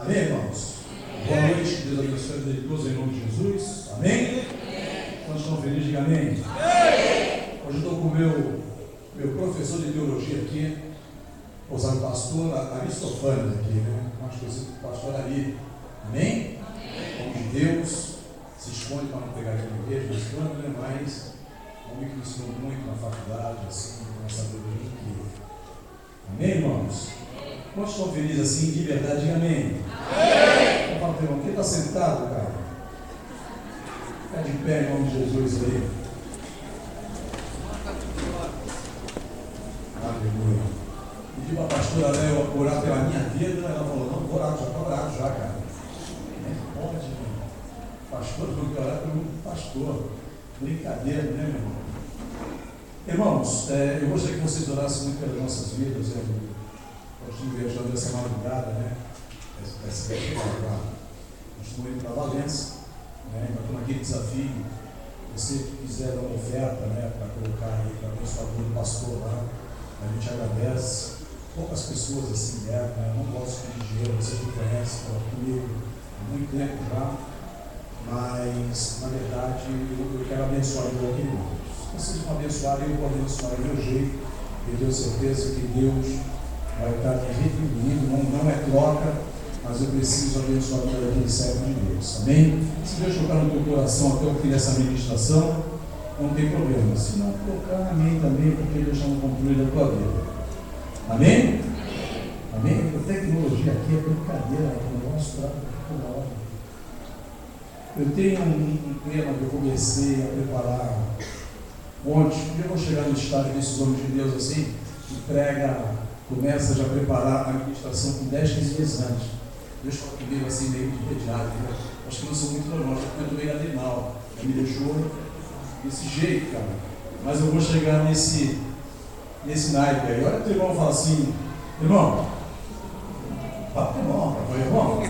Amém, irmãos? Boa noite, que Deus abençoe a vida de todos em nome de Jesus. Amém? Quantos estão felizes, diga amém. Hoje eu estou com o meu professor de teologia aqui, o pastor Aristofanes aqui, né? Mais conhecido como pastor Ari. Amém? Homem de Deus, se esconde para não pegar aqui na igreja, mas quando, né? Mas homem que me ensinou muito na faculdade, assim, com essa sabedoria incrível. Amém, irmãos? Quantos estão felizes assim, de verdade, diga amém. Amém. Fala para o irmão, quem está sentado, cara? Fica de pé em nome de Jesus aí. Aleluia. Pedi para a pastora Léo orar pela minha vida, ela falou, não, vou orar, já está orado já, cara. Não pode, irmão. Pastor, eu quero orar pelo pastor. Brincadeira, né, meu irmão? Irmãos, eu gostaria que vocês orassem muito pelas nossas vidas. Nós estamos viajando essa madrugada, né? Nós estamos indo para Valença, né? Nós estamos naquele desafio. Se você quiser dar uma oferta, né? Para colocar aí, para abençoar o pastor lá, a gente agradece. Poucas pessoas assim deram, né? Eu não gosto de dinheiro, vocês me conhecem, estão comigo há muito tempo já. Mas, na verdade, eu quero abençoar o meu irmão. Se vocês vão abençoar, eu vou abençoar do meu jeito. Eu tenho certeza que Deus vai estar me retribuindo, não é troca, mas eu preciso abençoar todo aquele servo de Deus. Amém? Se Deus tocar no teu coração até o fim dessa ministração, não tem problema. Se não tocar, amém também, porque Deus já não conclui a tua vida. Amém? Amém? A tecnologia aqui é brincadeira, o negócio está toda hora. Eu tenho um tema que eu comecei a preparar ontem. Eu vou chegar no estágio desses homens de Deus assim, que começa já a preparar a administração com 10, 15 dias antes. Deus falou comigo assim, meio de imediato. Né? Acho que não sou muito normal, porque eu estou meio adrenal. Me deixou desse jeito, cara. Mas eu vou chegar nesse naipe aí. Olha o teu irmão e fala assim, irmão, bate o irmão, vai, irmão.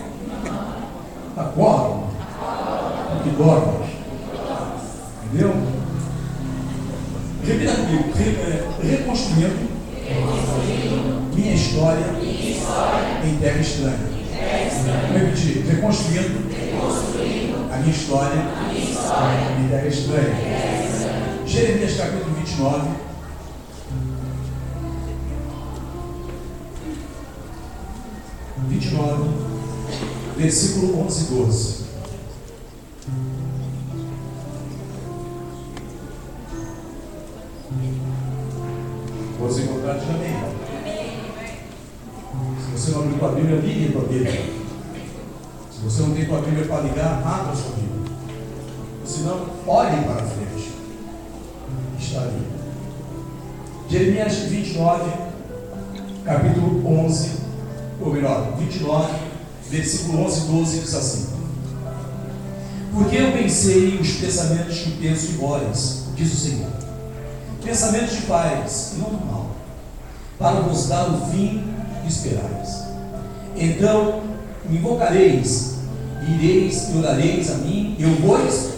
Acorda. Que dorme. Entendeu? Repita comigo. Reconstruindo minha história em terra estranha. Vou repetir. Reconstruindo a minha história em terra estranha. Jeremias capítulo 29. Versículo 11 e 12. Você encontrar, diga amém. Se você não abriu tua Bíblia, ligue a tua Bíblia. Se você não tem tua Bíblia para ligar, abra a sua Bíblia. Se não, olhe para frente. Está ali. Jeremias 29, capítulo 11, ou melhor, 29, versículo 11 e 12, diz assim: Porque eu pensei os pensamentos que penso em vós, diz o Senhor, pensamentos de paz e não do mal, para vos dar o fim que esperais. Então me invocareis, e ireis e orareis a mim, e eu vos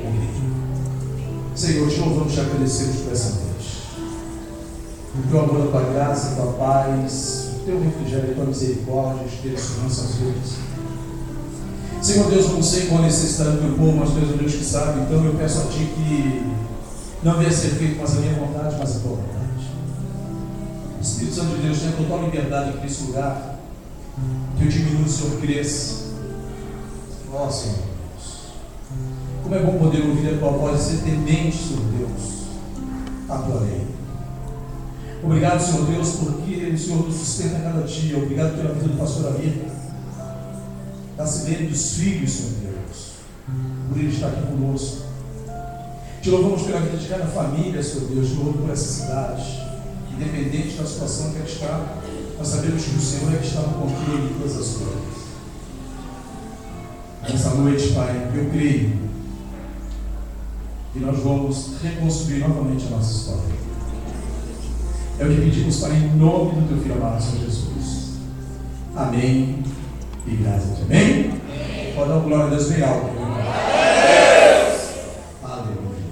ouvirei. Senhor, te louvamos e te agradecemos por essa noite. O teu amor, a tua graça, a tua paz, o teu refrigério, a tua misericórdia, esteja sobre nossas vidas. Senhor Deus, não sei qual a necessidade do teu povo, mas Deus é o Deus que sabe. Então eu peço a ti que não venha ser feito mais a minha vontade, mas a tua vontade. O Espírito Santo de Deus tem total liberdade aqui nesse lugar. Que eu diminua, o Senhor cresça. Ó Senhor Deus, como é bom poder ouvir a tua voz e ser temente, Senhor Deus, a tua lei. Obrigado, Senhor Deus, porque o Senhor nos sustenta cada dia. Obrigado pela vida do pastor Amir. Está-se bem dos filhos, Senhor Deus, por ele estar aqui conosco. Te louvamos pela vida de cada família, Senhor Deus. Te louvamos por essa cidade. Independente da situação que ela está, nós sabemos que o Senhor é que está no controle de todas as coisas. Nessa noite, Pai, eu creio que nós vamos reconstruir novamente a nossa história. É o que pedimos, Pai, em nome do teu Filho amado, Senhor Jesus. Amém. E graças a Deus. Amém? Pode dar glória a Deus bem alto. Aleluia.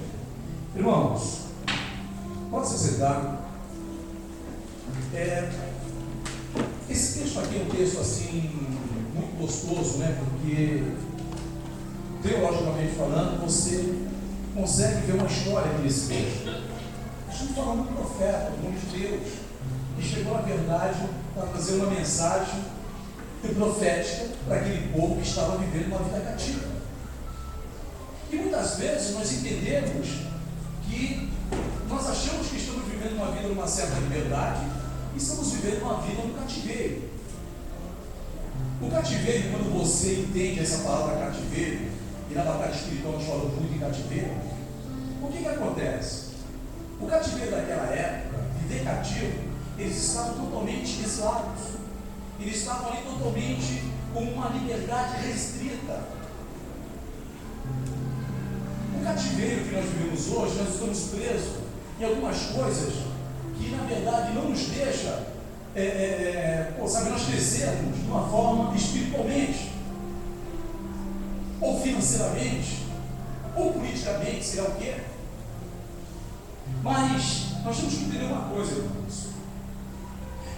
Irmãos, pode se sentar. Esse texto aqui é um texto assim, muito gostoso, né? Porque, teologicamente falando, você consegue ver uma história aqui nesse texto. Estamos falando do profeta, do homem de Deus, que chegou, na verdade, para trazer uma mensagem profética para aquele povo que estava vivendo uma vida cativa. E muitas vezes nós entendemos que nós achamos que estamos vivendo uma vida numa certa liberdade e estamos vivendo uma vida no cativeiro. O cativeiro, quando você entende essa palavra cativeiro, e na batalha espiritual nós falamos muito em cativeiro, o que acontece? O cativeiro daquela época, viver cativo, eles estavam totalmente exilados. Eles estavam ali totalmente com uma liberdade restrita. O cativeiro que nós vivemos hoje, nós estamos presos em algumas coisas que na verdade não nos deixa, nós crescermos de uma forma espiritualmente, ou financeiramente, ou politicamente, sei lá o quê. Mas nós temos que entender uma coisa, irmãos.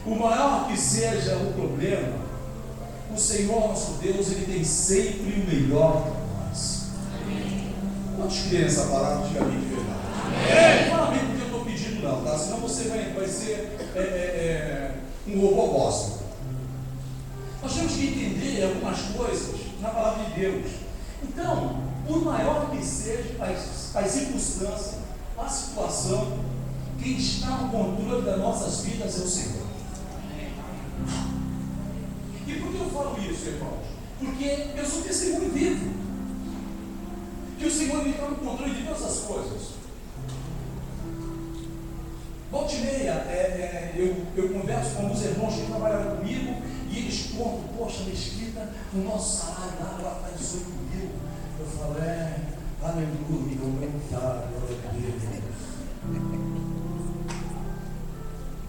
O maior que seja o problema, o Senhor nosso Deus, Ele tem sempre o melhor para nós. Quantos creem essa palavra? Diga amém de verdade. Não fala bem porque eu estou pedindo não, tá? Senão você vai ser um robô gospel. Nós temos que entender algumas coisas na palavra de Deus. Então, por maior que seja as circunstâncias, a situação, quem está no controle das nossas vidas é o Senhor. E por que eu falo isso, irmãos? Porque eu sou testemunho vivo que o Senhor está no controle de todas as coisas. Volta e meia, eu converso com alguns irmãos que trabalharam comigo e eles contam, poxa, Mesquita, o nosso salário lá está 18 mil. Eu falo, aleluia, aumentar, glória a Deus.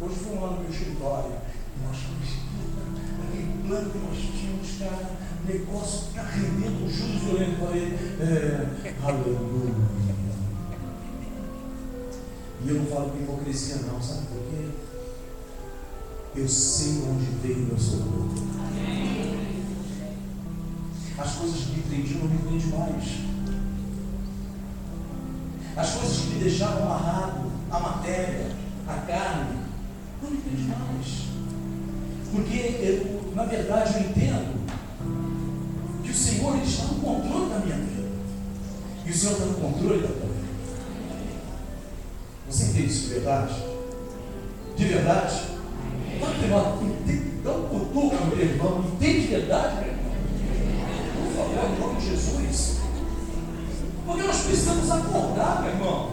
Hoje foi um ano no meu escritório. Poxa, Mesquita, aquele plano que nós tínhamos, cara, o negócio está rendendo um juros violento. Eu falei, aleluia. E eu não falo com hipocrisia não, sabe por quê? Eu sei onde veio o meu socorro. As coisas que me prendiam não me prendem mais. As coisas que me deixavam amarrado, a matéria, a carne, não me prendem mais. Porque na verdade eu entendo que o Senhor Ele está no controle da minha vida. E o Senhor está no controle da tua vida. Você entende isso de verdade? De verdade? Dá um cutuco no meu irmão. Entende de verdade, meu irmão? Por favor, em nome de Jesus. Porque nós precisamos acordar, meu irmão.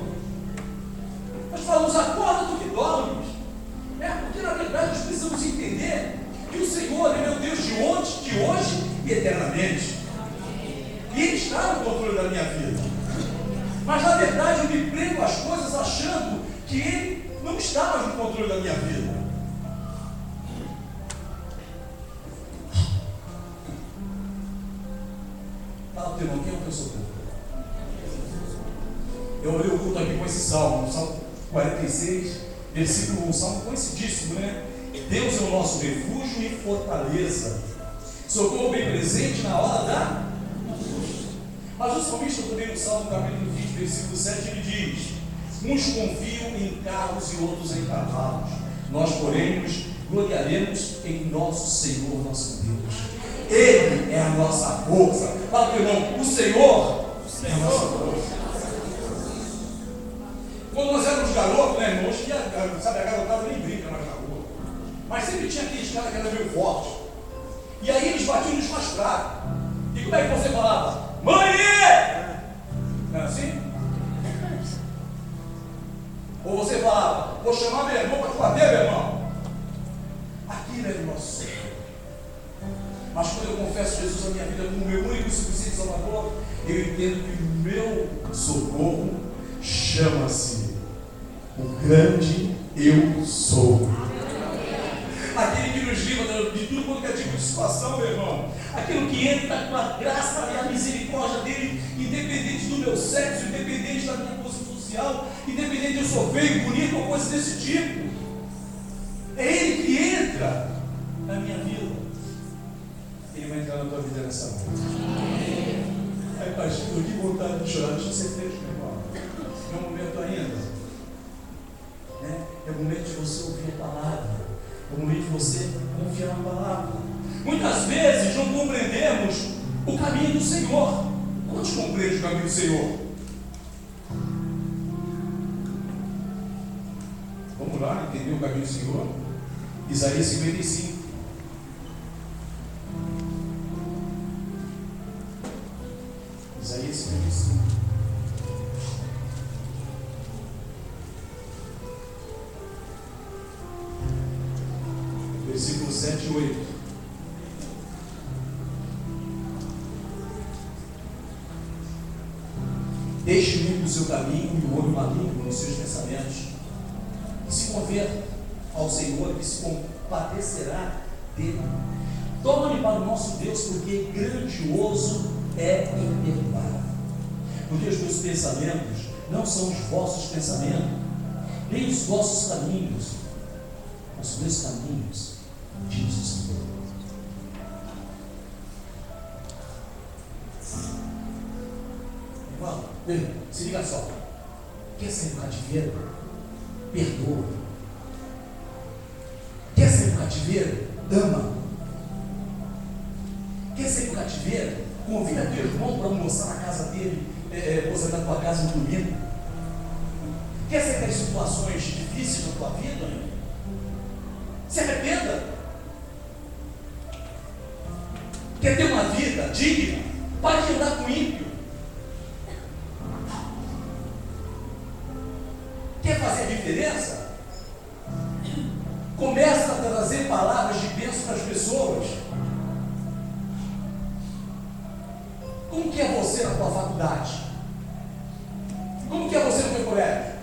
Nós falamos, acorda tu que dormes. Porque na verdade nós precisamos entender que o Senhor é meu Deus de ontem, de hoje e eternamente. E Ele está no controle da minha vida. Mas na verdade eu me prendo às coisas achando que Ele não está mais no controle da minha vida. Fala, teu irmão, quem é o teu socorro? Eu olhei o culto aqui com esse salmo, Salmo 46, versículo 1, salmo conhecidíssimo, né? Deus é o nosso refúgio e fortaleza, socorro bem presente na hora da angústia. Mas o salmista também no Salmo capítulo 20, versículo 7, ele diz: uns confiam em carros e outros em cavalos, nós porém nos gloriaremos em nosso Senhor, nosso Deus. Ele é a nossa força. Fala para o irmão, o Senhor é a nossa força. Quando nós éramos garotos, né, irmãos, sabe, a garotada nem brinca mais na rua, mas sempre tinha aqueles caras que eram meio fortes, e aí eles batiam nos mais fracos. E como é que você falava? Mãe! Não era assim? Ou você falava, vou chamar meu irmão para te bater, meu irmão. Aquilo era o nosso Senhor. Mas quando eu confesso Jesus na minha vida como meu único e suficiente Salvador, eu entendo que o meu socorro chama-se o grande eu sou. Aquele que nos livra de tudo quanto é tipo de situação, meu irmão. Aquilo que entra com a graça e a misericórdia dele, independente do meu sexo, independente da minha posição social, independente de eu sou feio, bonito ou coisa desse tipo. É Ele que entra na minha vida. tua vida nessa noite. Ai, pastor, que vontade de chorar. Deixa eu ser fresco, meu irmão. Não é um momento ainda. Né? É o momento de você ouvir a palavra. É o momento de você confiar na palavra. Muitas vezes não compreendemos o caminho do Senhor. Quantos compreendem o caminho do Senhor? Vamos lá, entender o caminho do Senhor? Isaías 55. Isaías 55. Versículo 7 e 8. Deixe o ímpio o seu caminho e o olho maligno nos seus pensamentos. Que se converta ao Senhor, que se compadecerá dele. Toma-me para o nosso Deus, porque grandioso é imperdoável. Porque os meus pensamentos não são os vossos pensamentos, nem os vossos caminhos, mas os meus caminhos, diz o Senhor. Irmão, se liga só. Quer sair do cativeiro? Perdoa. Quer sair do cativeiro? Ama. Quer sair do cativeiro? Convida teu irmão para almoçar na casa dele, você na tua casa no domingo. Quer sair das situações difíceis na tua vida? Se arrependa. Quer ter uma vida digna? Pare de andar com ímpio. Quer fazer a diferença? Começa a trazer palavras de bênção para as pessoas. Como que é você na tua faculdade? Como que é você no teu colégio?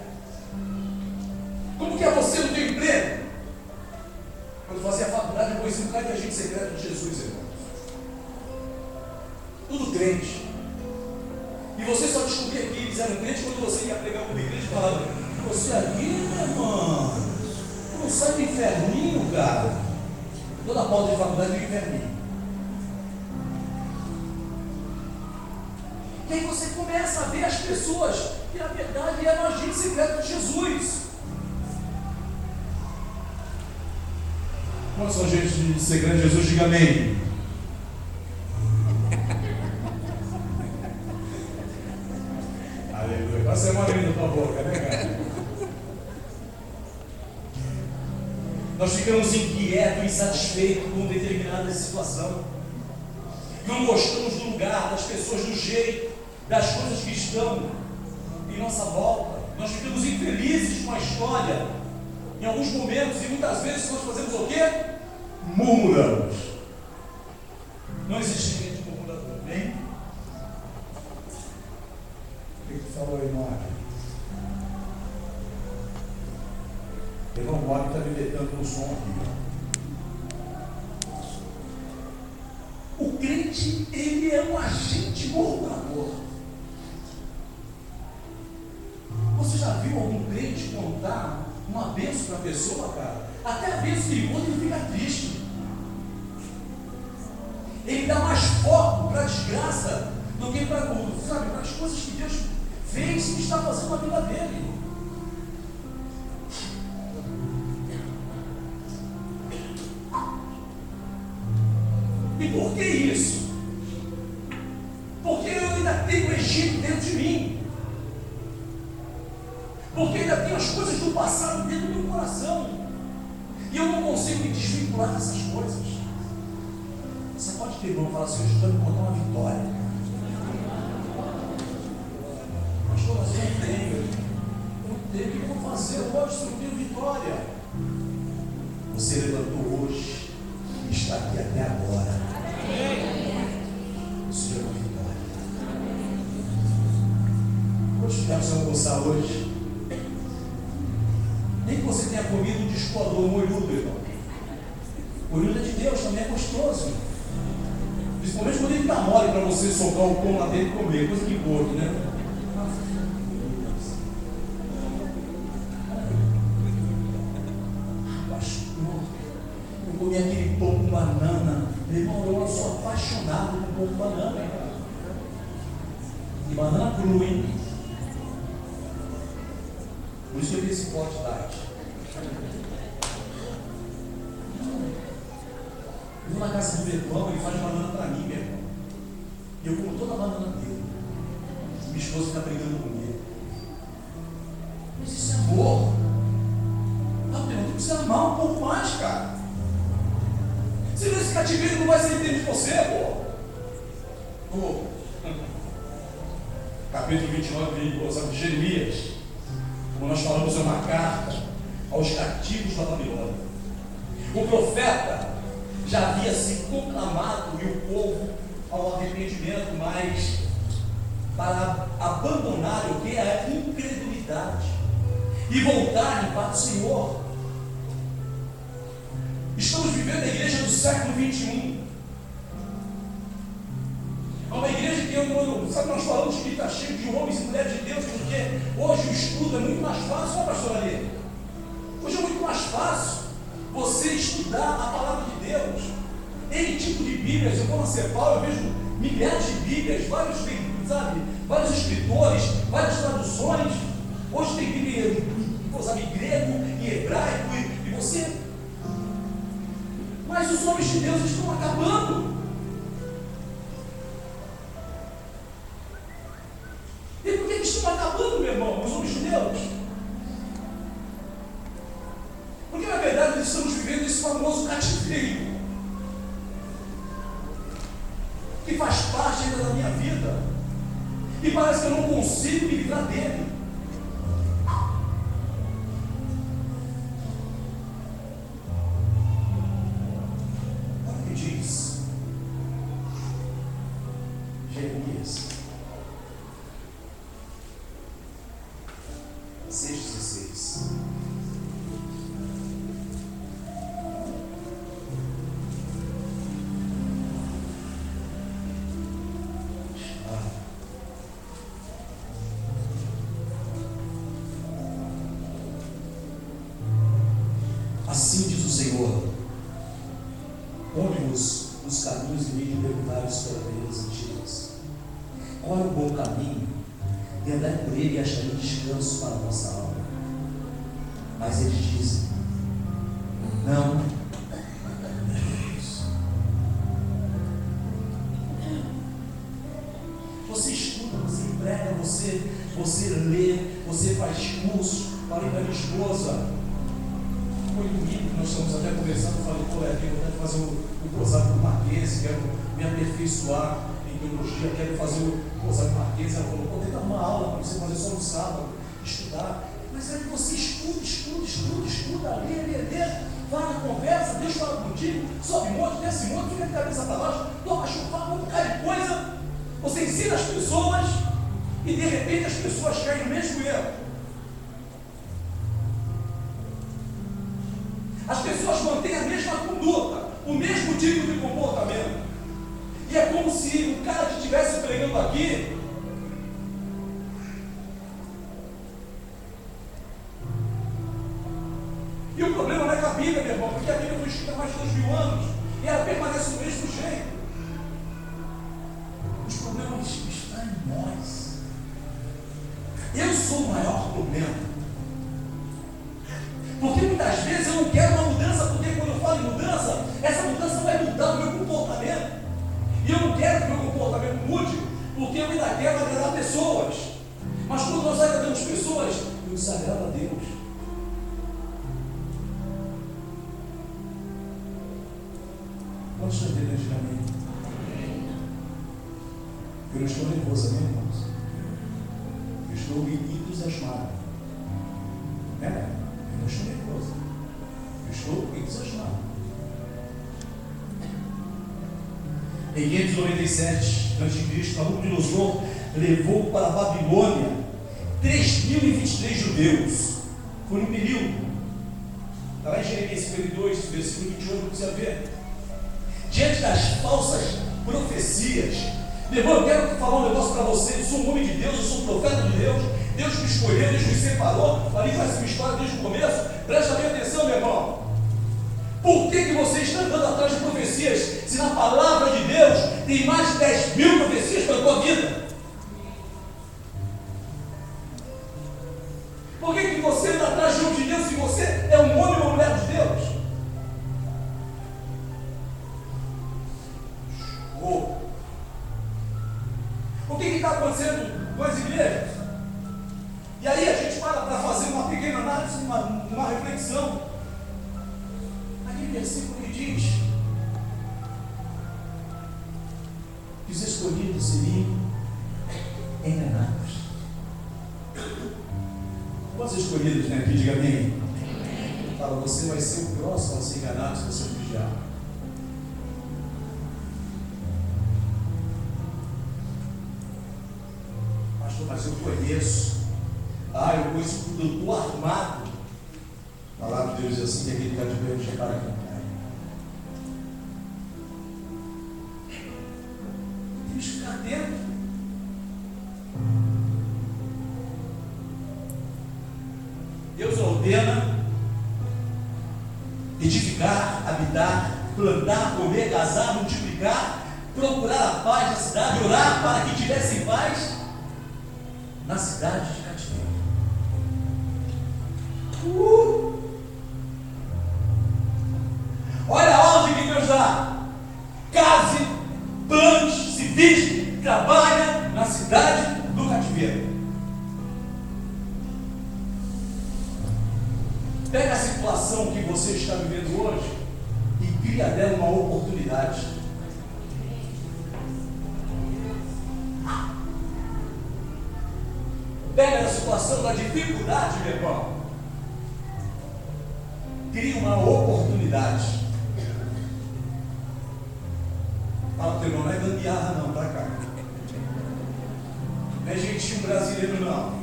Como que é você no teu emprego? Quando eu fazia a faculdade, eu conheci um cara de agente secreto de Jesus, irmão. Tudo crente. E você só descobria que eles eram crentes quando você ia pregar para uma igreja e falava: você aqui, meu irmão, não sai do inferninho, cara. Toda pauta de faculdade é do inferninho. E aí você começa a ver as pessoas que na verdade é o agente secreto de Jesus. Quantos são agentes secretos de Jesus? Diga amém. Aleluia. Vai ser uma linda na tua boca, né, cara? Nós ficamos inquietos e insatisfeitos com determinada situação. Não gostamos do lugar, das pessoas, do jeito, das coisas que estão em nossa volta. Nós ficamos infelizes com a história em alguns momentos, e muitas vezes nós fazemos o quê? Murmuramos. Não existe gente murmurador, bem? O que tu falou aí, Marcos? Irmão Marcos está me detendo no som aqui. O crente, ele é um agente murmurador. Você já viu algum crente contar uma bênção para a pessoa, cara? Até a bênção que ele conta, ele fica triste. Ele dá mais foco para a desgraça do que para as coisas que Deus fez e está fazendo na vida dele. E por que isso? Porque eu ainda tenho o Egito dentro de mim. Porque ainda tenho as coisas do passado dentro do meu coração. E eu não consigo me desvincular dessas coisas. Você pode ter irmão e falar assim: eu estou me contando uma vitória. Pastor, mas eu não tenho. O que eu vou fazer hoje se eu não tenho vitória? Você levantou hoje e está aqui até agora. Isso é uma vitória. Hoje quero você almoçar hoje. Nem que você tenha comido um descoador, um olhudo, irmão. O olhudo é de Deus, também é gostoso. Principalmente quando ele está mole para você socar o pão lá dentro e comer, coisa de gordo, né? Pastor, eu comi aquele pão com banana Meu irmão, eu sou apaixonado por banana. E banana crua, hein? Por isso eu vi esse pote diet. Eu vou na casa do meu irmão, ele faz banana para mim, meu irmão. E eu como toda a banana dele. Minha esposa fica brigando comigo. Mas isso é amor. Ah, meu irmão, tu precisa amar um pouco mais, cara. Senão esse cativeiro não vai ser dentro de você, pô. Capítulo 29 de Jeremias, como nós falamos, é uma carta aos cativos da Babilônia. O profeta já havia se conclamado e o povo ao arrependimento, mas para abandonar o que é a incredulidade e voltarem para o Senhor. Estamos vivendo a igreja do século 21. É uma igreja que sabe, nós falamos que está cheio de homens e mulheres de Deus, porque hoje o estudo é muito mais fácil, ó, pastor Ali? Hoje é muito mais fácil você estudar a palavra de Deus. N tipo de Bíblias, eu vou na Cepal, eu vejo milhares de Bíblias, vários escritores, várias traduções. Hoje tem Bíblia em grego, em hebraico, e você. Mas os homens de Deus estão acabando. E por que estão acabando, meu irmão, os homens de Deus? Porque na verdade nós estamos vivendo esse famoso cativeiro, que faz parte ainda da minha vida, e parece que eu não consigo me livrar dele. Olha o que diz Jeremias 6,16. Assim diz o Senhor: ponde-vos nos caminhos e me perguntários pelas veredas antigas. Qual é o bom caminho? E andai por ele e acharei descanso para a nossa alma. Mas eles dizem: não. Você estuda, você emprega, você lê, você faz curso. Falei para minha esposa, foi domingo, nós estamos até conversando, falei, pô, eu quero fazer o cruzado do Marquês, quero me aperfeiçoar em teologia, quero fazer o cruzado do Marquês. Ela falou, pô, tem que dar uma aula para você fazer só no sábado, estudar. Mas aí você estuda, lê, vai na conversa, Deus fala contigo, sobe monte, desce monte, fica de cabeça para baixo, toma chupar, um bocado de coisa. Você ensina as pessoas e de repente as pessoas caem no mesmo erro. As pessoas mantêm a mesma conduta, o mesmo tipo de comportamento. E é como se o cara que estivesse pregando aqui e o problema não é com a Bíblia, meu irmão, porque a Bíblia foi escrita há mais de 2000 anos e ela permanece do mesmo jeito. Os problemas estão em nós. Eu sou o maior problema. Porque muitas vezes eu não quero uma mudança, porque quando eu falo em mudança, essa mudança vai mudar o meu comportamento. E eu não quero que o meu comportamento mude, porque eu ainda quero agradar pessoas. Mas quando nós agradamos pessoas, eu desagrado a Deus. Quantos estão entendendo de mim? Eu não estou nervoso, amém, irmãos? Eu estou entusiasmado. Eu não estou nervoso. Eu estou entusiasmado. Em 597 a.C., Nabucodonosor levou para a Babilônia 3.023 judeus. Foi um período. Está lá em Jeremias 52, versículo 28, você ver. Diante das falsas profecias. Meu irmão, eu quero falar um negócio para você. Eu sou um homem de Deus, eu sou um profeta de Deus. Deus me escolheu, Deus me separou. Ali faz uma história desde o começo. Presta bem atenção, meu irmão. Por que você está andando atrás de profecias, se na palavra tem mais de 10.000 profecias para a tua vida. Por que você anda atrás de um de Deus se você é um homem ou uma mulher de Deus? O que está acontecendo com as igrejas? E aí a gente para fazer uma pequena análise, uma reflexão. Aquele versículo que diz que os escolhidos seriam enganados. Quantos escolhidos, né? Aqui, diga amém. Fala, você vai ser o próximo a ser enganado se você vigiar. Pastor, mas eu conheço. Eu conheço tudo, eu estou armado. A palavra de Deus diz assim, que aquele que está de pé já para aqui. Temos que ficar atento. Deus ordena edificar, habitar, plantar, comer, casar, multiplicar, procurar a paz na cidade, orar para que tivessem paz na cidade de cativeiro. Olha a ordem que Deus dá: case, plante, se viste, trabalha na cidade do cativeiro. Pega a situação que você está vivendo hoje e cria dela uma oportunidade. Pega a situação da dificuldade, meu irmão, cria uma oportunidade. Fala para o teu irmão, não é gambiarra não, tá, cara? Não é jeitinho brasileiro não.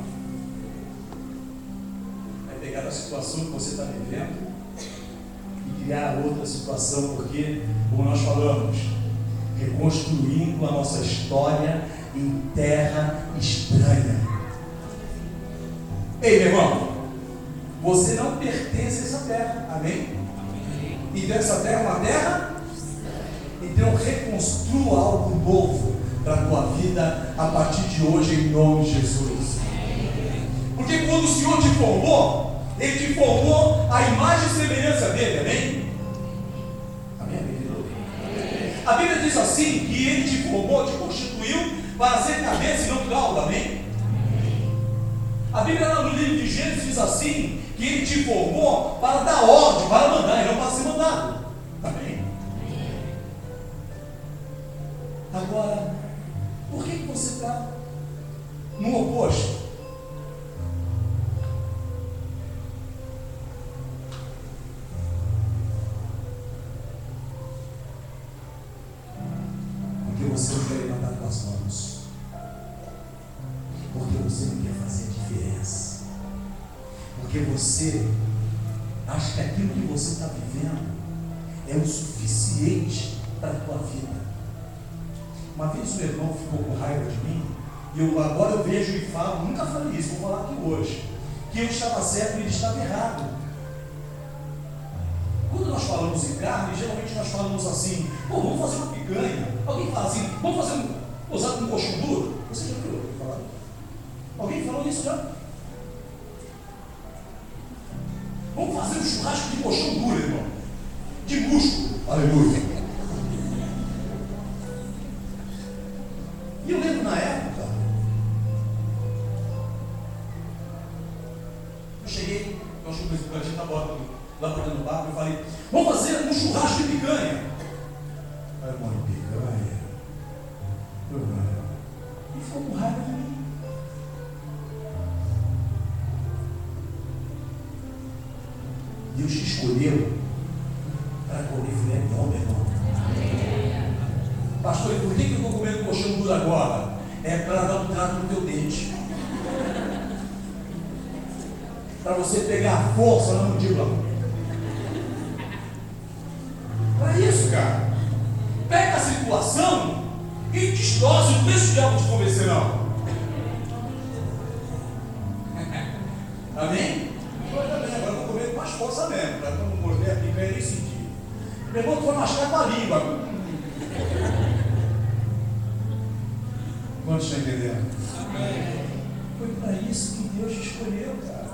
É pegar a situação que você está vivendo e criar outra situação, porque, como nós falamos, reconstruindo a nossa história em terra estranha. Ei, meu irmão, você não pertence a essa terra, amém? Então essa terra é uma terra. Então reconstrua algo novo para a tua vida a partir de hoje, em nome de Jesus. Porque quando o Senhor te formou, Ele te formou à imagem e semelhança dele, amém? Amém, amém. A Bíblia diz assim, que Ele te formou, te constituiu para ser cabeça e não cauda, amém? A Bíblia no livro de Gênesis diz assim, que Ele te formou para dar ordem, para mandar, e não para ser mandado. Amém? Agora, por que você está no oposto? Porque você não quer levantar com as mãos. Porque você não quer fazer a diferença. Porque você acha que aquilo que você está vivendo é o suficiente para a tua vida. Uma vez o meu irmão ficou com raiva de mim, e agora eu vejo e falo, nunca falei isso, vou falar aqui hoje, que eu estava certo e ele estava errado. Quando nós falamos em carne, geralmente nós falamos assim, vamos fazer uma picanha. Alguém fala assim, vamos fazer usar um coxão duro. Você já viu falar? Alguém falou isso já? Vamos fazer um churrasco de coxão duro, irmão. De músculo. Aleluia. E eu lembro na época, eu cheguei, nós fomos com a gente na borda, lá por dentro do barco, eu falei, vamos fazer um churrasco de picanha. Aí, mano, picanha? E ficou com raiva de mim. Deus te escolheu para comer filé bom, meu irmão. Pastor, e por que eu estou comendo coxão duro agora? É para dar um trato no teu dente. Para você pegar força na mandíbula. Para isso, cara. Pega a situação e destroça. Não deixa o diabo te convencer, não. Amém? Agora eu vou comer com mais força mesmo. Para não morder a picanha nem sentir. Meu irmão, tu vai machucar com a língua. Quantos estão entendendo? Amém. Foi para isso que Deus te escolheu, cara.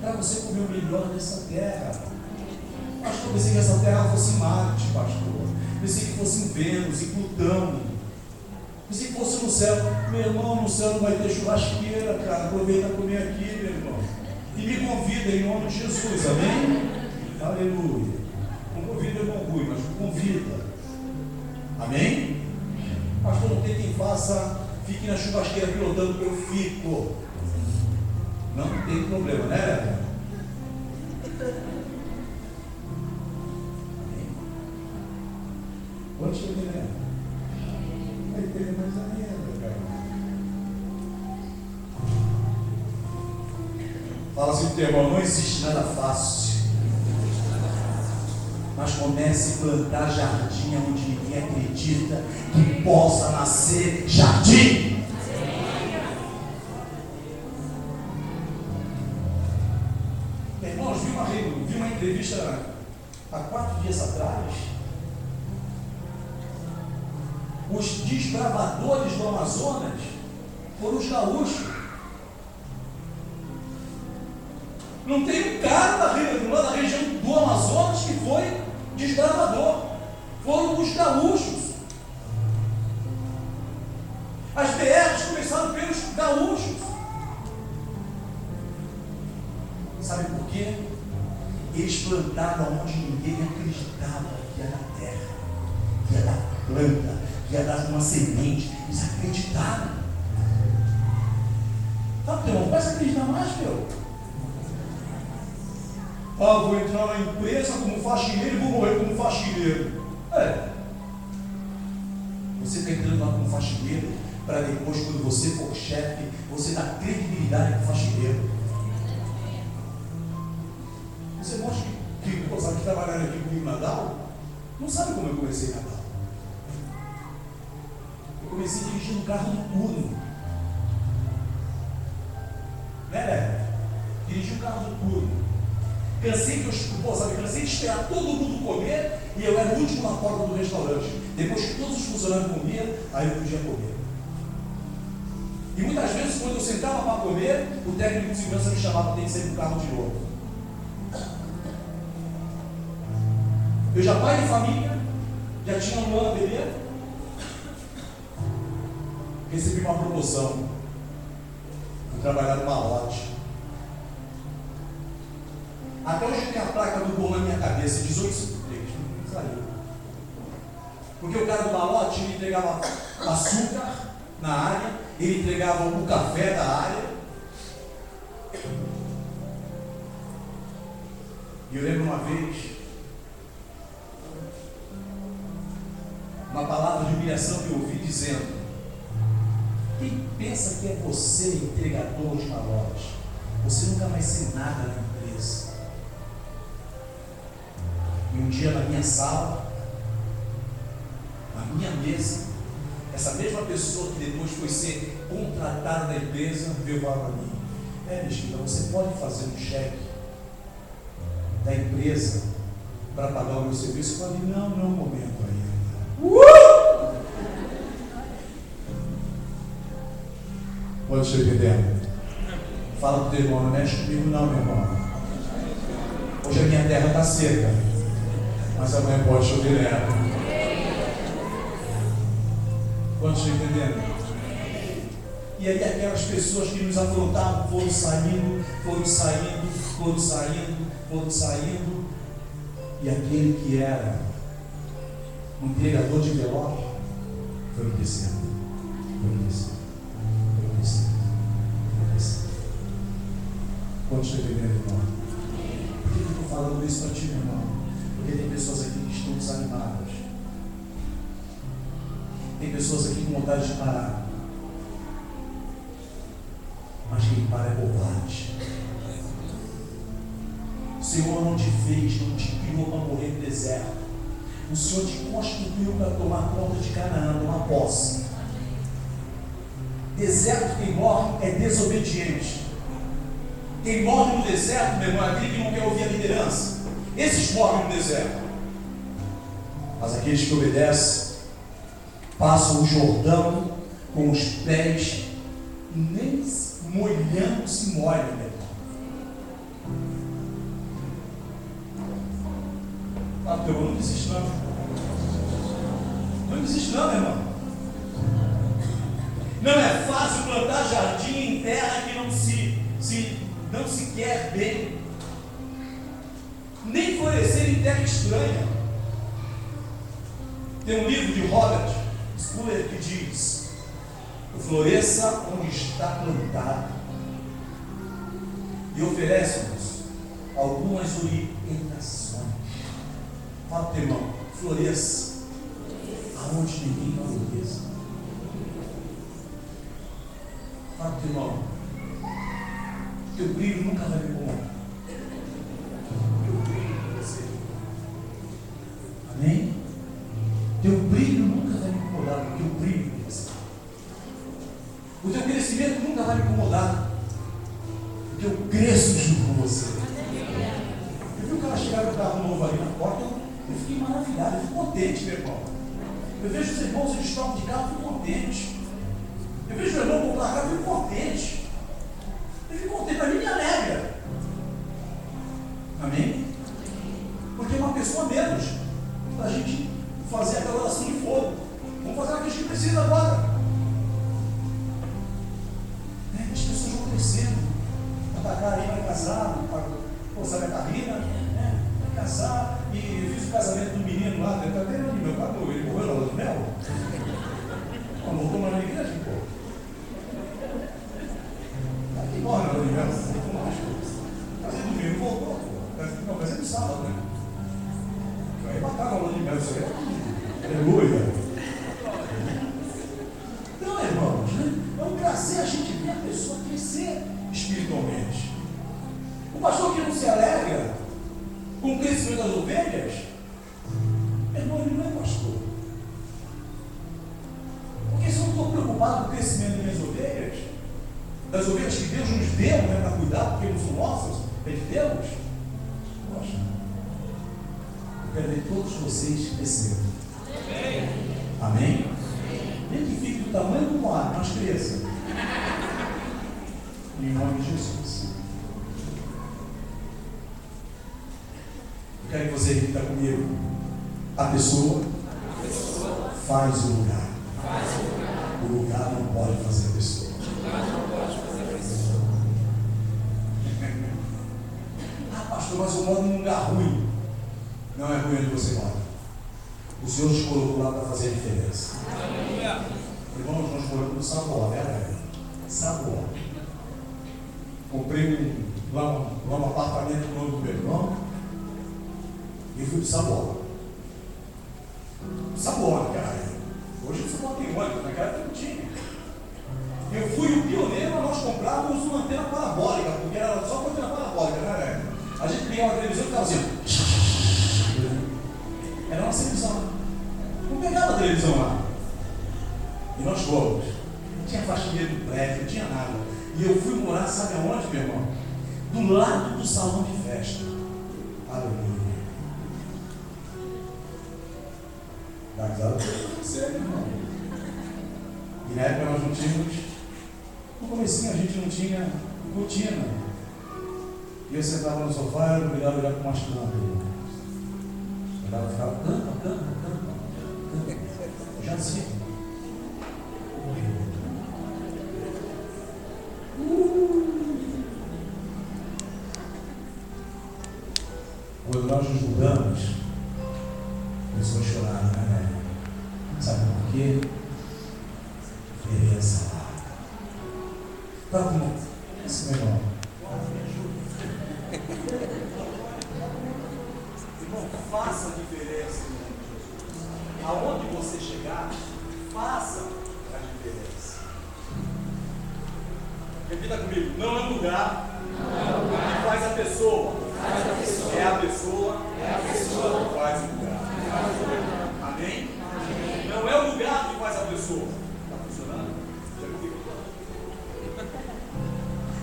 Para você comer o melhor dessa terra. Pastor, pensei que essa terra fosse Marte, pastor. Pensei que fosse em Vênus, em Plutão. Pensei que fosse no céu. Meu irmão, no céu não vai ter churrasqueira, cara. Aproveita comer aqui, meu irmão. E me convida em nome de Jesus, amém? Aleluia. Não convida é bom ruim, mas convida. Amém? Pastor, não tem quem faça, fique na churrasqueira pilotando que eu fico. Não tem problema, né? Amém? Quantos estão entendendo? Vai ter mais ainda, cara. Fala assim pro teu irmão, não existe nada fácil. Mas comece a plantar jardim onde ninguém acredita que possa nascer jardim. Irmãos, vi uma entrevista há 4 dias atrás. Os desbravadores do Amazonas foram os gaúchos. Não tem um cara da região do Amazonas que foi desbravador. Foram os gaúchos. As BRs começaram pelos gaúchos. Sabe por quê? Eles plantaram onde ninguém acreditava que ia dar terra, que ia dar planta, que ia dar uma semente. Eles acreditaram. Fala, teu irmão, começa a acreditar mais, meu. Vou entrar na empresa como faxineiro e vou morrer como faxineiro. Você está entrando lá como faxineiro para depois, quando você for chefe, você dar credibilidade para o faxineiro. Você mostra que sabe que trabalharam aqui comigo na Dow? Não sabe como eu comecei na Dow. Eu comecei dirigindo um carro noturno. Né? Dirigi um carro noturno. Cansei de esperar todo mundo comer e eu era o último na porta do restaurante. Depois que todos os funcionários comiam, aí eu podia comer. E muitas vezes, quando eu sentava para comer, o técnico de segurança me chamava, tem que sair do carro de novo. Eu já pai de família, já tinha um ano bebê, recebi uma promoção. Fui trabalhar no malote. Até hoje tem a placa do bom na minha cabeça, 1853, não saiu. Porque o cara do malote, ele entregava açúcar na área, ele entregava o café da área. E eu lembro uma vez, uma palavra de humilhação que eu ouvi dizendo: quem pensa que é você entregador de malote, você nunca vai ser nada na empresa. E um dia na minha sala, na minha mesa, essa mesma pessoa que depois foi ser contratada na empresa, veio falar para mim: Mesquita, você pode fazer um cheque da empresa para pagar o meu serviço? Eu falei: não é o momento ainda. Pode ser entendendo? Fala para o teu irmão, não mexe comigo não, meu irmão. Hoje a minha terra está seca, mas amanhã pode chover nela. Quantos estão entendendo? E aí aquelas pessoas que nos afrontavam foram saindo, e aquele que era um entregador de envelope foi descendo. Quantos estão entendendo, irmão? Por que eu estou falando isso para ti, meu irmão? Porque tem pessoas aqui que estão desanimadas. Tem pessoas aqui com vontade de parar. Mas quem para é covarde. O Senhor não te fez, não te criou para morrer no deserto. O Senhor te constituiu para tomar conta de Canaã, tomar posse. Deserto, quem morre é desobediente. Quem morre no deserto, meu irmão, é aquele que não quer ouvir a liderança. Esses morrem no deserto. Mas aqueles que obedecem, passam o Jordão com os pés nem molhando se molham, meu irmão. Ah, teu irmão, não desiste não. Não desiste não, meu irmão. Não é fácil plantar jardim em terra que não se quer bem. Nem florescer em terra estranha. Tem um livro de Robert Schuller que diz: floresça onde está plantado, e oferece-nos algumas orientações. Fala, teu irmão, floresça aonde ninguém floresça. Fala, teu irmão, teu brilho nunca vai me incomodar. Teu brilho em você. Amém? Teu brilho nunca vai me incomodar, porque eu brilho em você. O teu crescimento nunca vai me incomodar, porque eu cresço junto com você. Eu vi o cara chegar com o carro novo ali na porta, eu fiquei maravilhado, eu fico contente, meu irmão. Eu vejo os irmãos, eles trocam de carro, eu fico contente. Eu vejo o irmão comprar carro, eu fico contente. Eu fico contente, para mim me alegra. Amém? Porque é uma pessoa menos para a gente fazer aquela oração de fogo. Vamos fazer o que a gente precisa agora. As pessoas vão crescendo. A aí vai casar, sabe a carreira, né? Vai casar. E eu fiz o casamento do menino lá, até no meu pai, ele morreu na lua de mel. Não voltou mais na igreja, pô. Aqui morre na lua de mel, não voltou mais. Mas ele domingo voltou, pô. Não, mas é no sábado, né? Vai matar na lua de mel, isso aí é. Aleluia. Então, irmãos, né? É um prazer a gente ver a pessoa crescer espiritualmente. O pastor que não se alegra com o crescimento das ovelhas, irmão, ele não é pastor. Porque se eu não estou preocupado com o crescimento das minhas ovelhas, das ovelhas que Deus nos deu, né, para cuidar, porque não são nossas, é de Deus, poxa, eu quero ver todos vocês crescerem. Amém? Nem que fique do tamanho do mar, mas cresça. Em nome de Jesus. Eu quero que você repita comigo. A pessoa faz o lugar. O lugar não pode fazer a pessoa. Ah, pastor, mas eu moro num lugar ruim. Não é ruim onde você mora. O Senhor te colocou lá para fazer a diferença. Irmãos, nós moramos no Saboá, né, velho? Saboá. Comprei um apartamento novo do meu irmão e fui para Saboá. Saboá, cara. Hoje você pode ter ônibus, naquela época não tinha. Eu fui o pioneiro, nós comprávamos uma antena parabólica, porque era só uma antena parabólica, né, velho? A gente ligava a televisão e ficava assim. Era uma televisão. Não pegava a televisão lá. E nós fomos. Não tinha faxineiro do prédio, não tinha nada. E eu fui morar, sabe aonde, meu irmão? Do lado do salão de festa. Aleluia. Dá risada pra você, meu irmão. E na época nós não tínhamos. No comecinho a gente não tinha rotina. E eu sentava no sofá e eu obrigado a olhar para umas plantas. Eu ficava, canta. Já sei. Quando nós nos mudamos, começou a chorar, né? Sabe por quê? Beleza. Tá bom. Esse meu irmão. Irmão, faça a diferença. Aonde você chegar, faça a diferença. Repita comigo. Não é lugar que faz a pessoa. É a pessoa que faz o lugar. Amém? Não é o lugar que faz a pessoa. Está funcionando?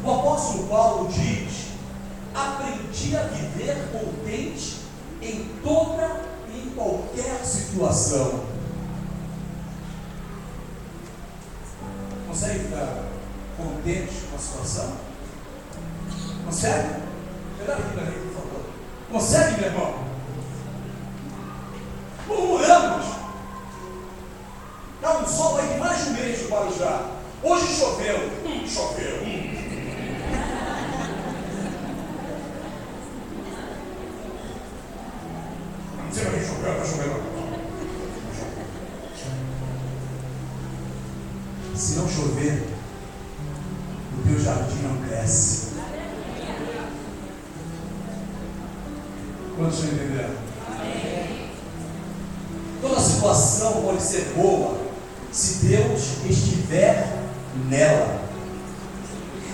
O apóstolo Paulo diz: aprendi a viver contente em toda e em qualquer situação. uma situação? Consegue? Melhor aqui para mim, por favor. Consegue, meu irmão? Murmuramos. Está um sol aí de mais de um mês de Guarujá. Hoje choveu. Choveu. Não sei para quem choveu, está chovendo. Se não chover, o teu jardim não cresce. Quantos estão entendendo? Toda situação pode ser boa se Deus estiver nela.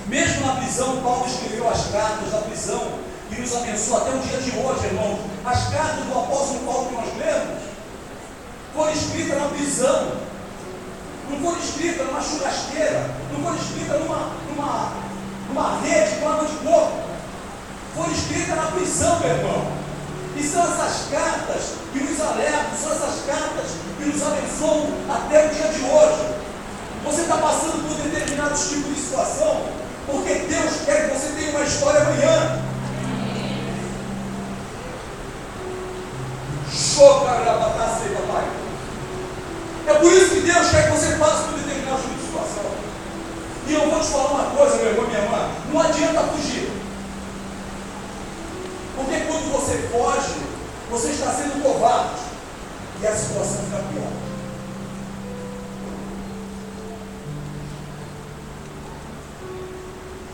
Mesmo na prisão, Paulo escreveu as cartas da prisão que nos abençoa até o dia de hoje, irmão. As cartas do apóstolo Paulo que nós lemos foram escritas na prisão, não foram escritas numa churrasqueira, não foram escritas numa rede com água de coco, foram escritas na prisão, meu irmão. E são essas cartas que nos alertam, são essas cartas que nos abençoam até o dia de hoje. Você está passando por determinados tipos de situação, porque Deus quer que você tenha uma história amanhã. Papai. É por isso que Deus quer que você passe por determinados tipos de situação. E eu vou te falar uma coisa, meu irmão e minha irmã, não adianta fugir. Porque quando você foge, você está sendo covarde e a situação fica pior.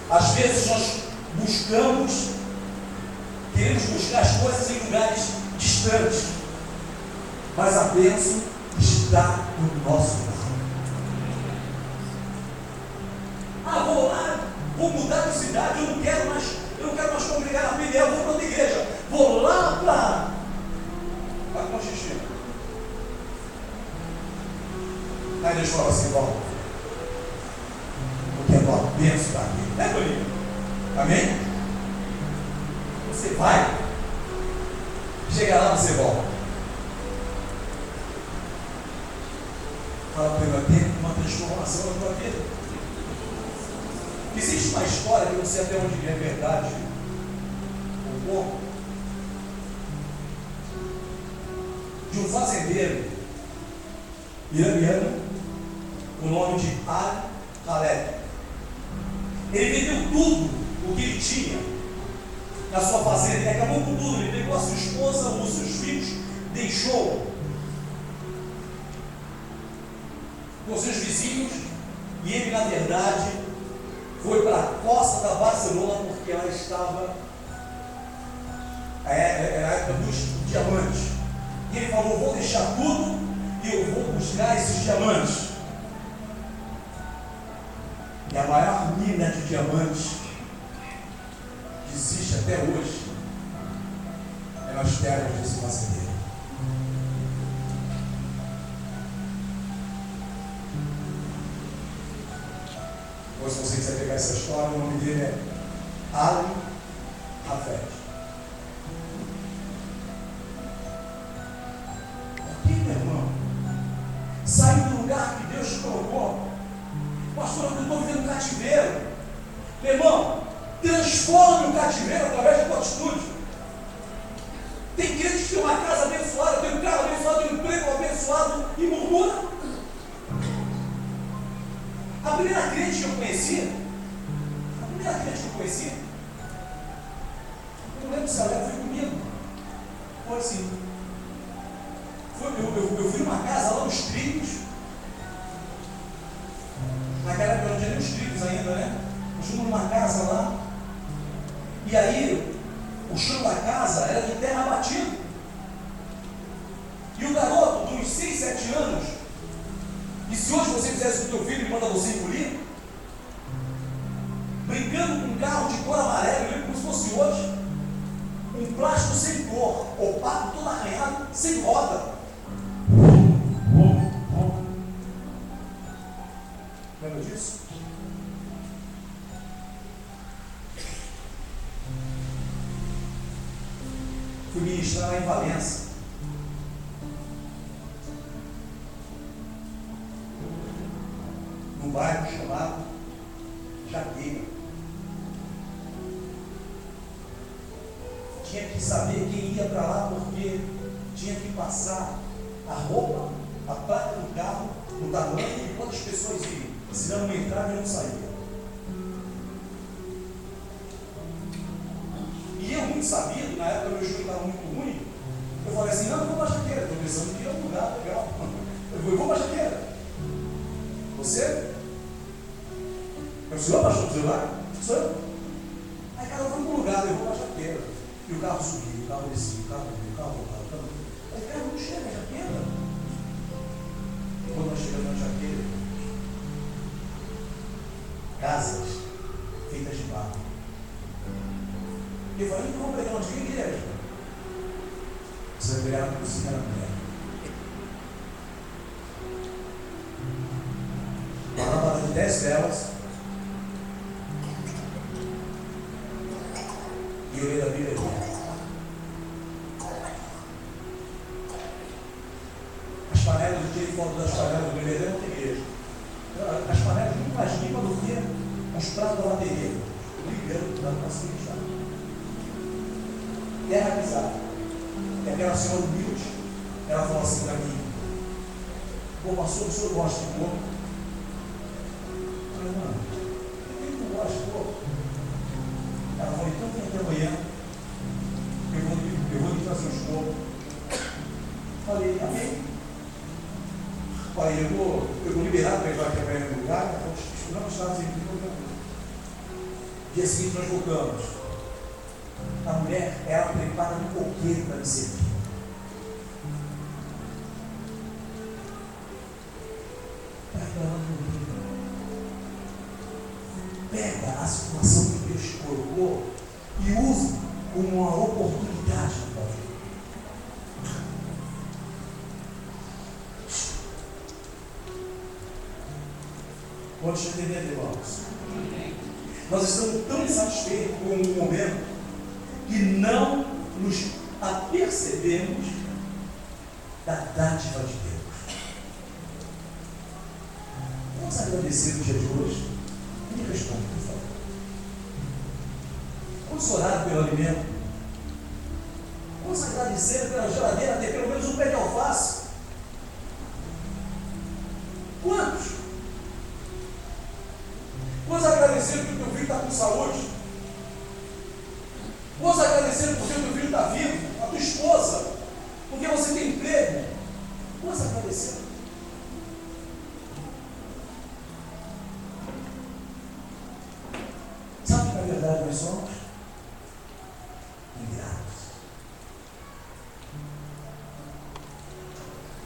Às vezes nós queremos buscar as coisas em lugares distantes, mas a bênção está no nosso lado. Vou lá, vou mudar de cidade, eu não quero mais congregar na Peniel, eu vou para outra igreja, vou lá para Conchichina. Aí Deus fala assim, bom, eu quero a bênção daqui, né, Toninho? Amém? Você vai, chega lá, você volta. Fala para ele, tem uma transformação na tua vida. Existe uma história que eu não sei até onde é verdade ou pouco, de um fazendeiro iraniano, o nome de Al-Khaled. Ele vendeu tudo o que ele tinha na sua fazenda, ele acabou com tudo, ele pegou a sua esposa, os seus filhos, deixou com seus vizinhos, e ele, na verdade, foi para a costa da Barcelona, porque ela estava, era a época dos diamantes, e ele falou, vou deixar tudo e eu vou buscar esses diamantes. E a maior mina de diamantes que existe até hoje é nas terras desse fazendeiro. Ou se você quiser pegar essa história, o nome dele é Ali Hafed. Aqui, meu irmão, saiu do lugar que Deus te colocou. Pastor, eu estou vivendo um cativeiro. Meu irmão, transforme o cativeiro através da tua atitude. Tem crente que tem uma casa abençoada, tem um carro abençoado, tem um emprego abençoado e murmura. A primeira crente que eu conheci, eu não lembro se ela foi comigo. Foi assim. Eu fui numa casa lá nos Trilhos. Naquela época não tinha nem os Trilhos ainda, né? Eu fui numa casa lá. E aí, o chão da casa era de terra batida. E o garoto, de uns 6, 7 anos, e se hoje você fizesse com o teu filho e manda você engolir, brincando com um carro de cor amarela, como se fosse hoje, um plástico sem cor, opaco, todo arranhado, sem roda. Lembra disso? Fui ministrar lá em Valença. Num bairro chamado Jaqueira. que saber quem ia para lá, porque tinha que passar a roupa, a placa do carro, o tamanho e quantas pessoas iam. Senão não entrava e não saía. E eu, muito sabido, na época meu joelho estava muito ruim, eu falei assim, não, eu vou para a Jaqueira, estou pensando que é um lugar legal. Eu vou para a Jaqueira. Você? É o senhor, pastor? O senhor lá? Sou eu. Aí, cara, eu vou para um lugar, eu vou para a Jaqueira. E o carro subiu, o carro descia, o carro veio, o carro voltava, o carro veio. Aí, cara, não chega a Jaqueira. E quando nós chegamos na Jaqueira, casas feitas de barro. E eu falei, então vamos pregar onde? Que igreja? Você vai pegar na cozinha da mulher. Uma lâmpada de 10 velas. E eu leio a Bíblia aqui. As panelas do dia e foto das panelas do Beberê não tem igreja. As panelas muito mais limpas do que os pratos da bateria. Ligando para a seguinte. Terra pisada. E aquela senhora humilde, ela falou assim para mim: pô, pastor, o senhor gosta de porco? Eu falei, mano, por que não gosta de porco? Ela falou, então vem até amanhã, eu vou lhe trazer uns porcos. Falei, amém. Falei, eu vou liberar para ele vai quebrar no lugar, não está sem dia seguinte nós voltamos. A mulher, ela prepara um coqueiro para me servir. Pega a situação que Deus te colocou e use como uma oportunidade na tua vida. Pode entender, irmãos? Nós estamos tão insatisfeitos com o momento que não nos apercebemos da dádiva de Deus. Vamos agradecer no dia de hoje? Me responda, por favor. Vamos orar pelo alimento? Vamos agradecer pela geladeira ter pelo menos um pé de alface? Quantos? Vamos agradecer porque o teu filho está com saúde? Vamos agradecer porque o teu filho está vivo, a tua esposa, porque você tem emprego. Vamos agradecer. Sabe que na verdade nós somos? Ingratos.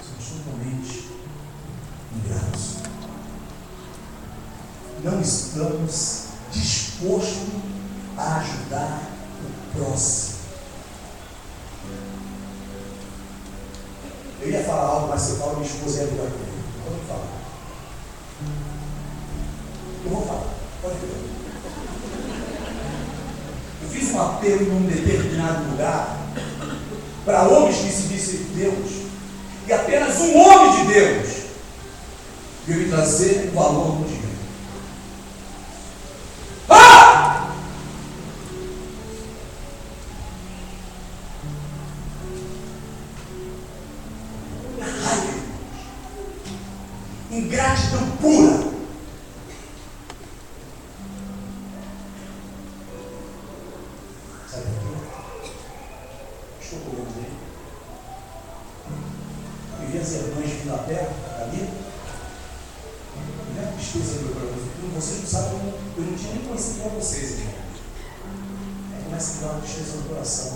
Somos totalmente ingratos. Não estamos dispostos a ajudar o próximo. Eu ia falar algo, mas se eu falo, minha esposa ia ligar comigo. Pode falar. Eu vou falar. Pode ver. Eu fiz um apelo em um determinado lugar para homens que se dissem Deus. E apenas um homem de Deus veio me trazer o valor do dinheiro. Ingratidão pura. Sabe por quê? Estou comendo aí. Eu vi as irmãs vindo a pé, ali. E não é tristeza meu coração. Vocês não sabem como eu não tinha nem conhecido para vocês, irmão. Aí começa a me dar uma tristeza no coração.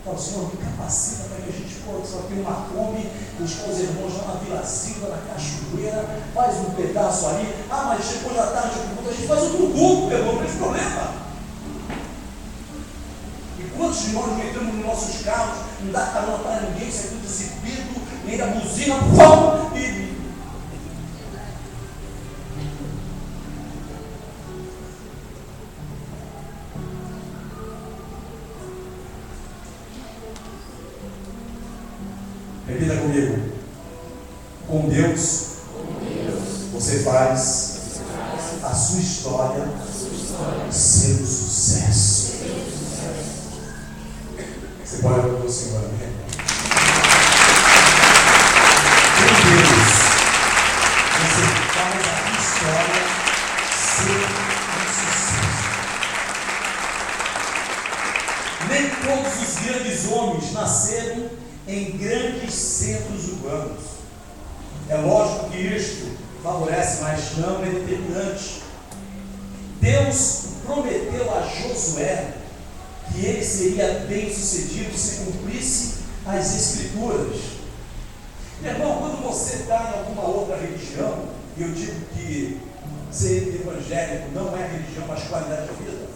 Fala, Senhor, me capacita para que a gente possa ter uma Kombi, buscar os irmãos lá na Vila Silva, na Cachoeira, faz um pedaço ali. Ah, mas depois da tarde, a gente faz outro grupo, meu irmão, não tem problema. E quantos de nós entramos nos nossos carros, não dá carona para ninguém, sai tudo exibido, nem da buzina, pum, e repita comigo. Com Deus, você faz a sua história ser um sucesso. Você pode adorar o Senhor, amém? Meu Deus, você faz a história ser um sucesso. Nem todos os grandes homens nasceram em grandes centros urbanos. É lógico que isto favorece, mas não é determinante. Deus prometeu a Josué que ele seria bem sucedido se cumprisse as Escrituras. Meu irmão, quando você está em alguma outra religião, e eu digo que ser evangélico não é religião, mas qualidade de vida.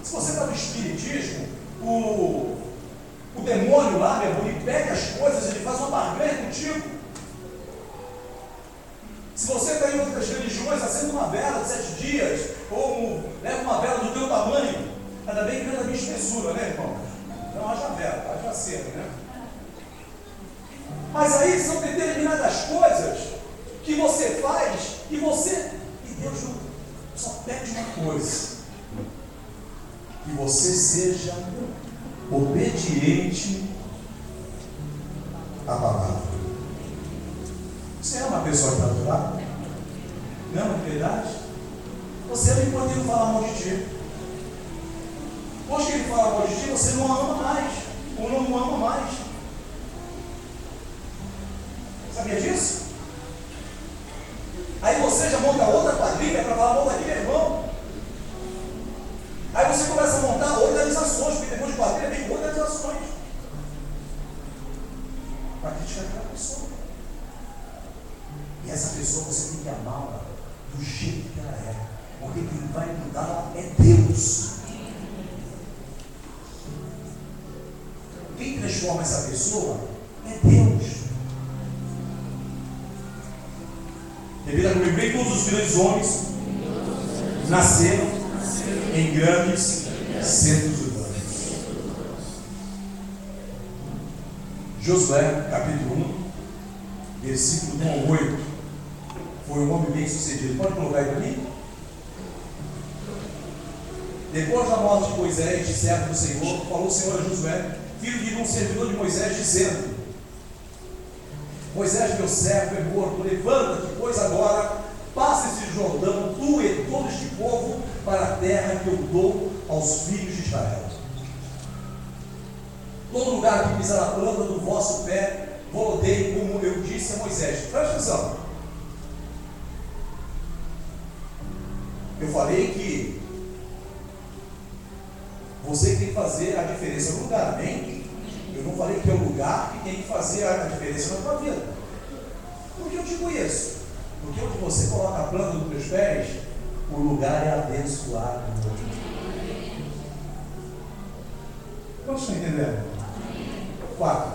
Se você está no Espiritismo, o demônio lá, meu irmão, ele pega as coisas, ele faz uma barganha contigo. Se você está em outras religiões, acende uma vela de 7 dias, ou leva uma vela do teu tamanho, ainda bem que não é da minha espessura, né, irmão? Não haja vela, haja cera, né? Mas aí são determinadas coisas que você faz e Deus só pede uma coisa: que você seja obediente à palavra. Você é uma pessoa que está do lado? Não, de verdade? Você não pode falar mal de ti. Depois que ele fala mal de ti, você não ama mais, ou não ama mais. Sabia disso? Aí você já monta outra quadrilha para falar mal daquele irmão. Aí você começa a montar organizações, porque depois de quadrilha vem organizações para criticar aquela pessoa. E essa pessoa você tem que amá-la do jeito que ela é, porque quem vai mudá-la é Deus. Quem transforma essa pessoa é Deus. Repita comigo: bem, todos os grandes homens nasceram em grandes centros urbanos. Josué, capítulo 1, versículo 1 ao 8. Foi um homem bem sucedido. Pode colocar aí para mim? Depois da morte de Moisés, de servo do Senhor, falou o Senhor a Josué, filho de um servidor de Moisés, dizendo: Moisés, meu servo, é morto, levanta-te, pois agora passa esse Jordão, tu e todo este povo, para a terra que eu dou aos filhos de Israel. Todo lugar que pisar a planta do vosso pé, vou dei, como eu disse a Moisés. Presta atenção. Eu falei que você tem que fazer a diferença no lugar, amém? Eu não falei que é o lugar que tem que fazer a diferença na tua vida. Por que eu te conheço? Porque onde você coloca a planta dos teus pés, o lugar é abençoado. Quantos estão entendendo? 4.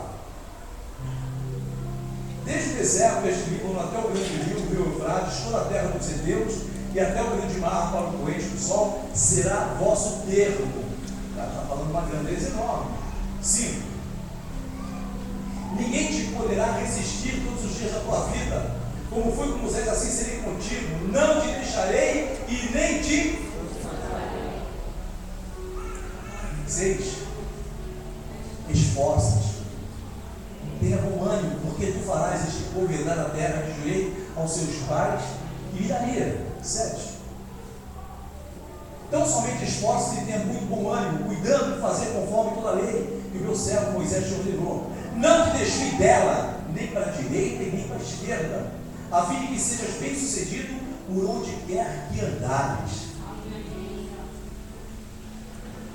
Desde o deserto, deste Líbano até o grande rio, o rio Eufrates, toda a terra dos heteus e até o grande mar para o poente do sol, será vosso termo. Está falando uma grandeza enorme. 5. Ninguém te poderá resistir todos os dias da tua vida. Como fui com Moisés, assim serei contigo. Não te deixarei e nem te... 6. Esforça-te, tenha bom ânimo, porque tu farás este povo herdar a terra que jurei aos seus pais e lhe daria. 7. Então somente esforça-te e tenha muito bom ânimo, cuidando de fazer conforme toda a lei que o meu servo Moisés te ordenou. Não te desvie dela, nem para a direita e nem para a esquerda, a fim de que sejas bem sucedido por onde quer que andares.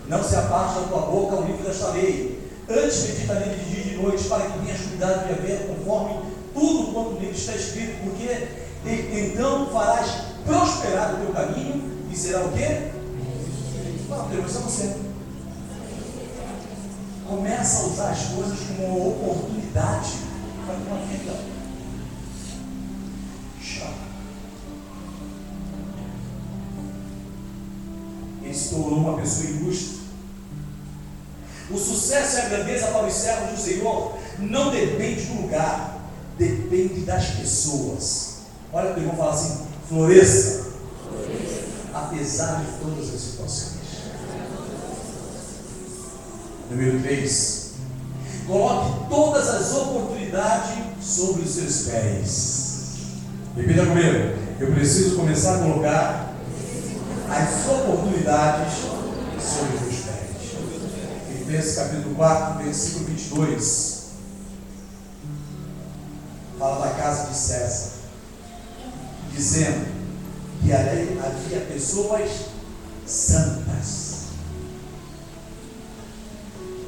Não se aparte da tua boca o livro desta lei. Antes medita nele de dia e de noite, para que tenhas cuidado de haver conforme tudo quanto nele está escrito, porque então farás prosperar o teu caminho e será o quê? Não, Deus, é você. Começa a usar as coisas como uma oportunidade para a tua vida. Ele se tornou uma pessoa ilustre. O sucesso e a grandeza para os servos do Senhor não depende do lugar, depende das pessoas. Olha o que eu vou falar assim: floresça, apesar de todas as situações. Número 3. Coloque todas as oportunidades sobre os seus pés. Repita comigo. Eu preciso começar a colocar as oportunidades sobre os meus pés. Filipenses capítulo 4, versículo 22. Fala da casa de César, dizendo que havia pessoas santas.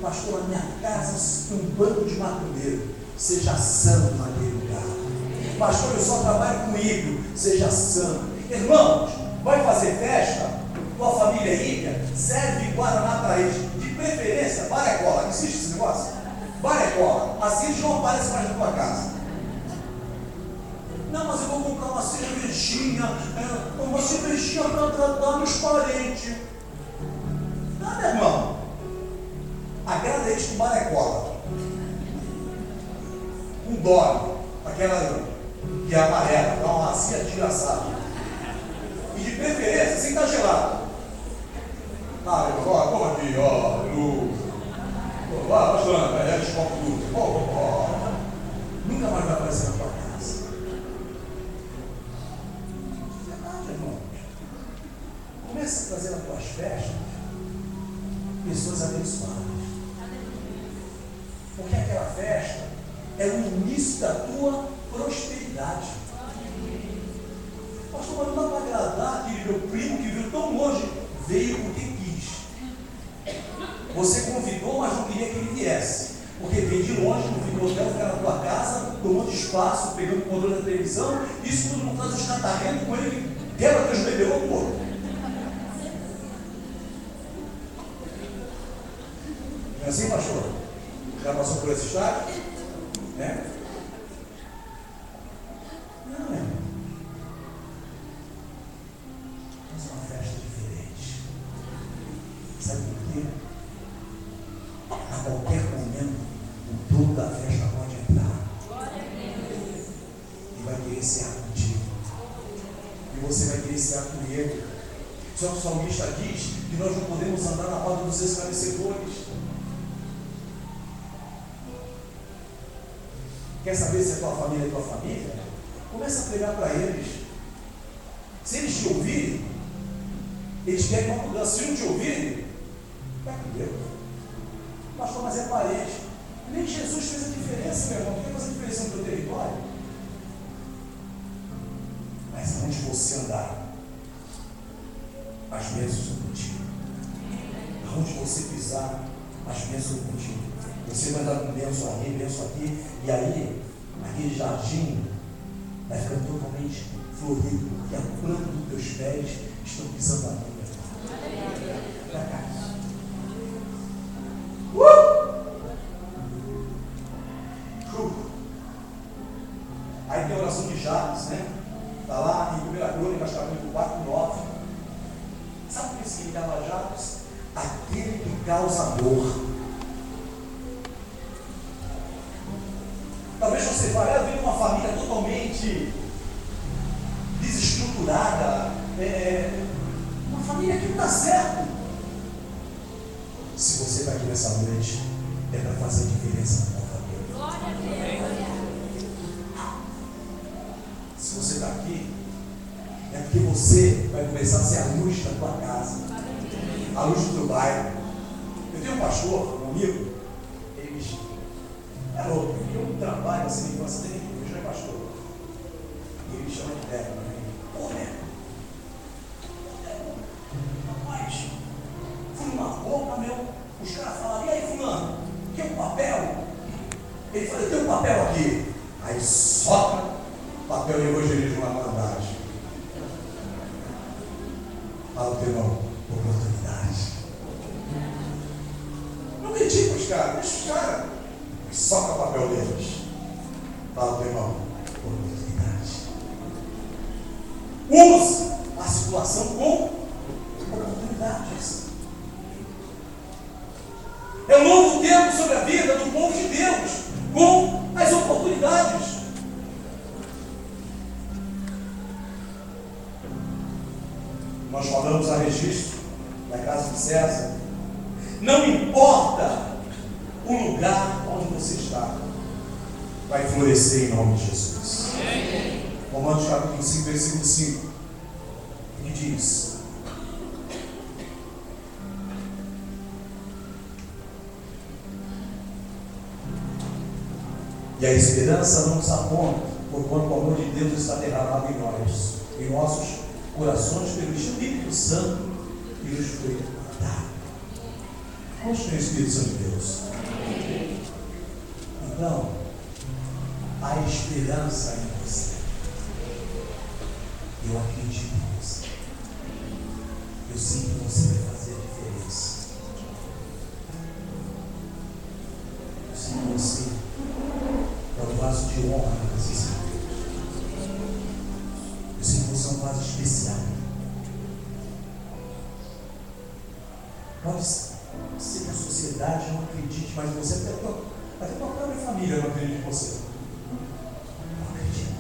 Pastor, na minha casa tem um bando de macumbeiro. Seja santo naquele lugar. Pastor, eu só trabalho com ímpio. Seja santo. Irmãos, vai fazer festa? Tua família é ímpia? Serve guaraná para eles. De preferência, Baracola. Existe esse negócio? Baracola. Assim eles não aparecem mais na tua casa. Não, mas eu vou comprar uma cervejinha para dar nos parentes. Não, meu irmão. Agrada eles com Baracola. Um dólar. Aquela que é amarela. Dá uma macia desgraçada. E de preferência, sem estar gelado. Ah, meu irmão, toma aqui, ó. Vai, pastor, aí eles compram tudo. Nunca mais vai aparecer na tua casa. Verdade, irmão. Começa a trazer nas tuas festas pessoas abençoadas. Porque aquela festa é o início da tua prosperidade. Pastor, mas não dá para agradar aquele meu primo que veio tão longe. Veio porque quis. Você convidou, mas não queria que ele viesse. Porque veio de longe, não ficou hotel, ficar na tua casa, tomando espaço, pegando o controle da televisão. Isso tudo não faz os catarrentos com ele, quebra teus bebelão todo. Não é assim, pastor? Já passou por esse estágio? Né? Não, irmão. Mas é uma festa diferente. Sabe por quê? A qualquer momento, o dono da festa pode entrar. E vai querer cear contigo. E você vai querer cear com ele. Só que o salmista diz que nós não podemos andar na roda dos esclarecedores. Quer saber se a tua família é tua família? Começa a pregar para eles. Se eles te ouvirem, eles querem uma mudança. Se não te ouvirem, vai com Deus. Pastor, mas é parente. Nem Jesus fez a diferença, meu irmão. Não tem fazer a diferença no teu território. Mas onde você andar, as bênçãos são contigo. Aonde você pisar, as bênçãos são contigo. Você vai dar com bênção ali, bênção aqui, e aí, aquele jardim vai ficando totalmente florido, porque a planta dos teus pés estão pisando a nuvem. Pra cá. Aí tem a oração de Jabes, né? Está lá em 1 Crônicas, capítulo 4:9. Sabe o que significava Jabes? Aquele que causa dor. Talvez você fale, eu venho de uma família totalmente desestruturada, uma família que não dá certo. Se você está aqui nessa noite, é para fazer diferença na tua família. Se você está aqui, é porque você vai começar a ser a luz da tua casa, a luz do teu bairro. Eu tenho um pastor, um amigo, é louco, eu trabalho assim, você tem que já é pastor. E ele me chama de Deco, pô, Deco. Rapaz, fui numa roupa, os caras falaram, e aí, fulano, quer um papel? Ele falou, eu tenho um papel aqui. Aí soca papel de evangelismo na mandagem. Fala o teu irmão, oportunidade. Não critica os caras, deixa os caras. Soca o papel deles. Fala para o irmão, oportunidade. Use a situação com oportunidades. É um novo tempo sobre a vida do povo de Deus, com as oportunidades. Nós falamos a registro da casa de César. Não importa o o lugar onde você está vai florescer em nome de Jesus. Romanos capítulo 5, versículo 5, que diz: e a esperança não nos aponta, porquanto o amor de Deus está derramado em nossos corações, pelo Espírito Santo que nos foi dado. Onde tem o Espírito Santo de Deus? Então, há esperança em você. Eu acredito em você. Eu sei que você vai fazer a diferença. Eu sei que você é um vaso de honra na presença de Deus. Eu sei que você é um vaso especial. Pode ser que a sociedade não acredite, mas você, até a tua própria família não acredita em você. Não acredita.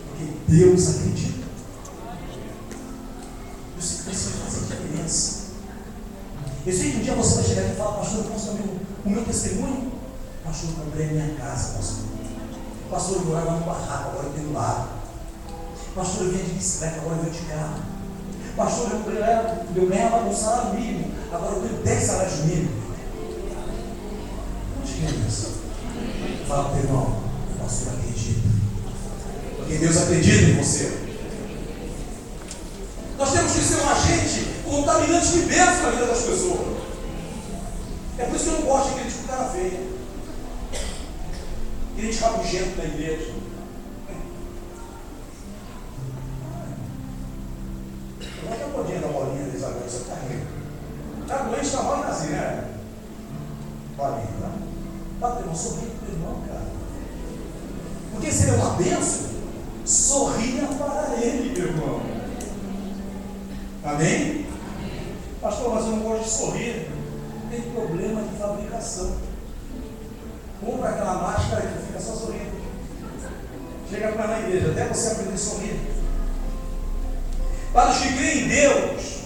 Porque Deus acredita. Eu sei que você vai fazer diferença. Eu sei que um dia você vai chegar aqui e falar: pastor, eu posso dar o meu testemunho? Pastor, eu comprei a minha casa, pastor. Pastor, eu morava no barraco, agora eu tenho lar. Pastor, eu vinha de bicicleta, agora eu venho de carro. Pastor, eu ganhava um salário mínimo, agora eu tenho 10 salários mínimos. Onde que é isso? Fala para o irmão: o pastor acredita. Porque Deus acredita em você. Nós temos que ser um agente contaminante de bênção na vida das pessoas. É por isso que eu não gosto de criticar o cara feio. Criticar rabugento da igreja. Levanta a bodinha da bolinha da Isabel, você está rindo. Está doente, está mal assim, né? Bolinha, tá? Bate, irmão, sorri para o irmão, cara. Porque se ele é uma bênção, sorria para ele, meu irmão. Amém? Pastor, mas eu não gosto de sorrir. Tem problema de fabricação. Compra aquela máscara que fica só sorrindo. Chega para na igreja, até você aprender a sorrir. Para os que creem em Deus,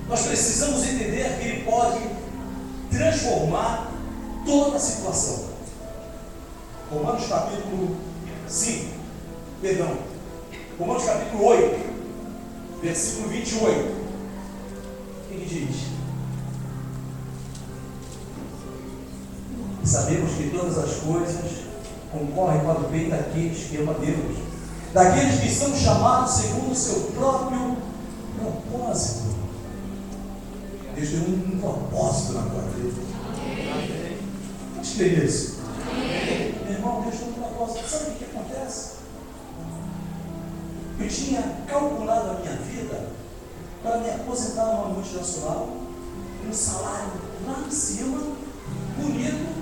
nós precisamos entender que Ele pode transformar toda a situação. Romanos capítulo 8, versículo 28. O que diz? Sabemos que todas as coisas concorrem para o bem daqueles que amam a Deus, daqueles que são chamados segundo o seu próprio propósito. Deus tem um propósito na tua vida. Você crê nisso? Meu irmão, Deus tem um propósito. Sabe o que acontece? Eu tinha calculado a minha vida para me aposentar numa multinacional, um salário lá em cima, bonito.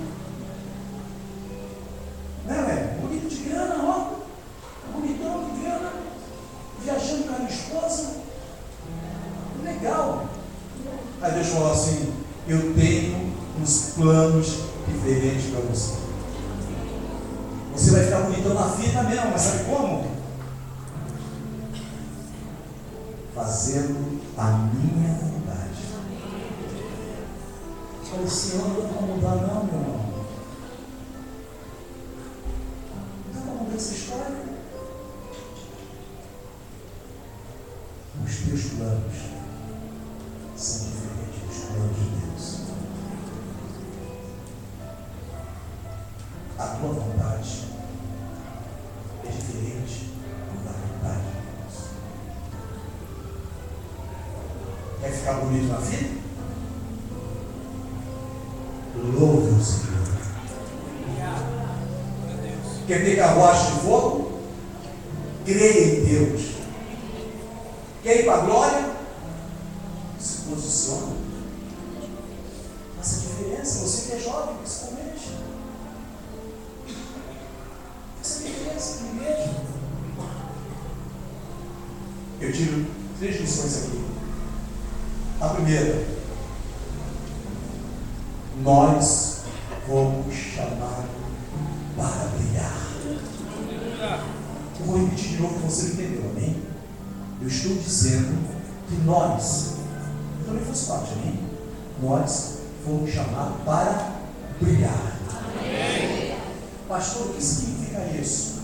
Né, velho? Bonito de grana, ó. Bonitão de grana. Viajando com a minha esposa. Legal. Aí Deus falou assim: eu tenho uns planos diferentes para você. Você vai ficar bonitão na fita mesmo, mas sabe como? Fazendo a minha vontade. Eu falei: Senhor, não dá para mudar não, meu irmão. Essa história, os teus planos são diferentes dos planos de Deus. A tua vontade é diferente da vontade de Deus. Quer ficar bonito na vida? Louve o Senhor. Quer ter carruagem de fogo? Creia em Deus. Quer ir para a glória? Se posiciona. Faça a diferença. Você que é jovem, principalmente. Faça a diferença na igreja. Eu tiro 3 lições aqui. A primeira: nós fomos chamados para brilhar. Eu vou repetir de novo para você entender, amém? Eu estou dizendo que nós também faz parte, amém? Nós fomos chamados para brilhar. Amém. Pastor, o que significa isso?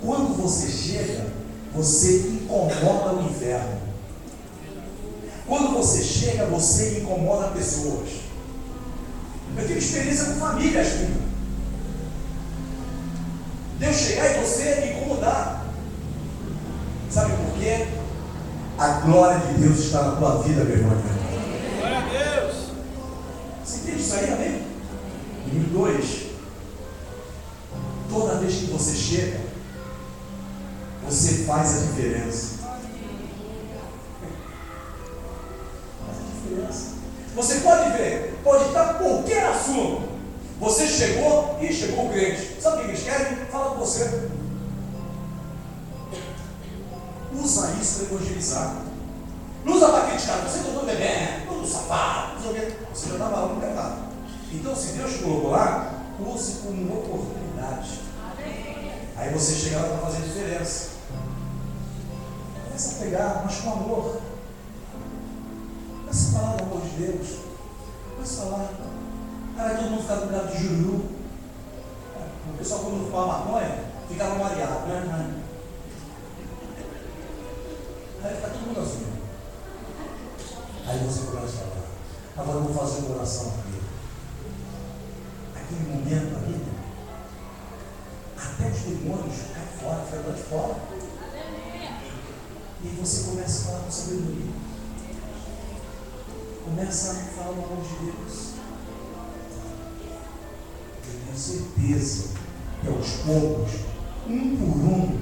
Quando você chega, você incomoda o inferno. Quando você chega, você incomoda pessoas. Eu tive experiência com famílias minhas. Deus chegar e você me incomodar. Sabe por quê? A glória de Deus está na tua vida, meu irmão. Glória a Deus. Você entende isso aí, amém? Número 2. Toda vez que você chega, você faz a diferença. Faz a diferença. Você pode ver, pode estar qualquer assunto. Você chegou e chegou o crente. Sabe o que eles querem? Fala com você. Usa isso para evangelizar. Não usa para criticar. Você está todo bebê, todo safado, não sei o quê. Você já estava lá no pecado. Então, se Deus te colocou lá, use como oportunidade. Aí você chega lá para fazer diferença. Começa a pegar, mas com amor. Começa a falar do amor de Deus. Começa a falar. Cara, todo mundo fica no lugar de juru. O pessoal, quando fuma maconha, ficava mareado, né? Aí fica todo mundo assim. Aí você começa a falar. Agora eu vou fazer uma oração aqui. Aquele momento ali, até os demônios caem fora, ficam lá de fora. E você começa a falar com sabedoria. Começa a falar o amor de Deus. Eu tenho certeza que aos poucos, um por um,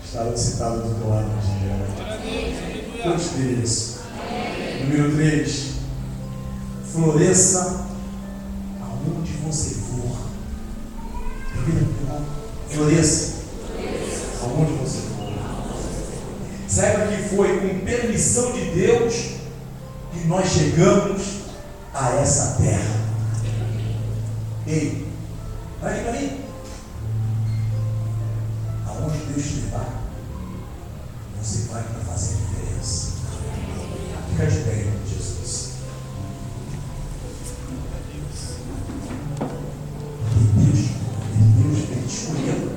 estarão citados do teu lado de Deus. Deus. Número 3. Floresça aonde você for. Floresça aonde você for. Saiba que foi com permissão de Deus que nós chegamos a essa terra. Ei, vai aqui para mim. Aonde Deus te levar, você vai para fazer a diferença. Fica de pé, em nome de Jesus. Deus tem te escolhido.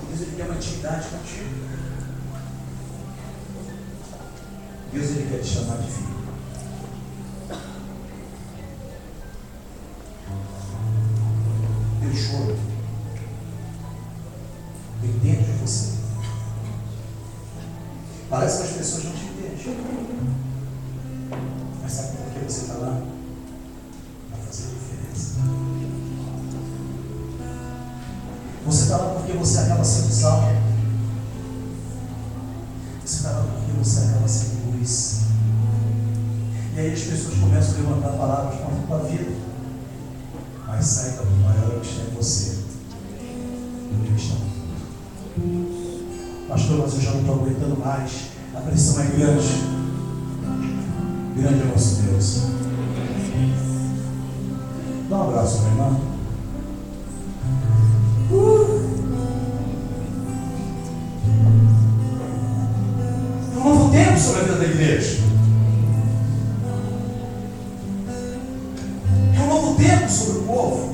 Deus, Ele quer uma intimidade contigo. Deus, Ele quer te chamar de filho. Deus chora. Vem dentro de você. Parece que as pessoas não te entendem. Mas sabe por que você está lá? Para fazer a diferença. Você está lá porque você acaba sendo sal. Você está lá porque você acaba sendo luz. E aí as pessoas começam a levantar palavras contra a tua vida. Mas saiba que o maior está em você. Do que está. Pastor, mas eu já não estou aguentando mais. A pressão é grande. Grande é o nosso Deus. Dá um abraço, minha irmã. Um novo tempo sobre a vida da igreja. É um novo tempo sobre o povo.